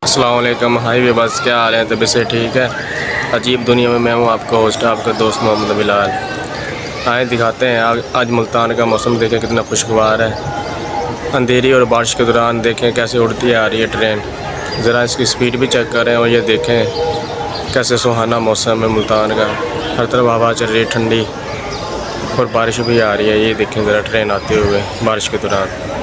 अस्सलाम वालेकुम। हाय व्यूअर्स, क्या हाल है? तबीयत से ठीक है? अजीब दुनिया में मैं हूँ आपका होस्ट, आपका दोस्त मोहम्मद बिलाल। आए दिखाते हैं आज मुल्तान का मौसम देखें कितना खुशगवार है। अंधेरी और बारिश के दौरान देखें कैसे उड़ती आ रही है ट्रेन। ज़रा इसकी स्पीड भी चेक करें और ये देखें कैसे सुहाना मौसम है मुल्तान का। हर तरफ हवा चल रही है ठंडी और बारिश भी आ रही है। ये देखें ज़रा ट्रेन आते हुए बारिश के दौरान।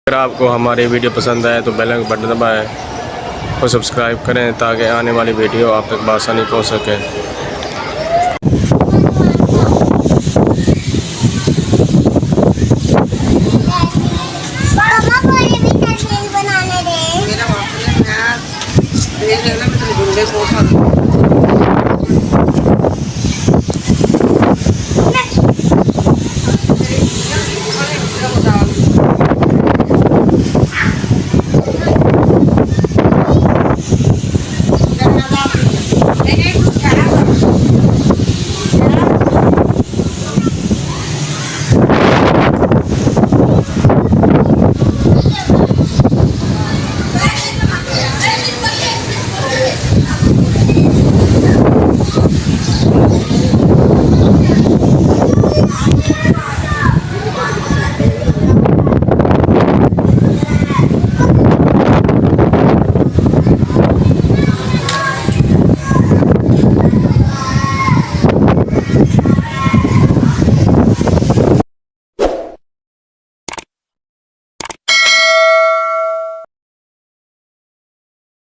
अगर आपको हमारी वीडियो पसंद आए तो बेल का बटन दबाएं और सब्सक्राइब करें ताकि आने वाली वीडियो आप तक बआसानी पहुंच सके।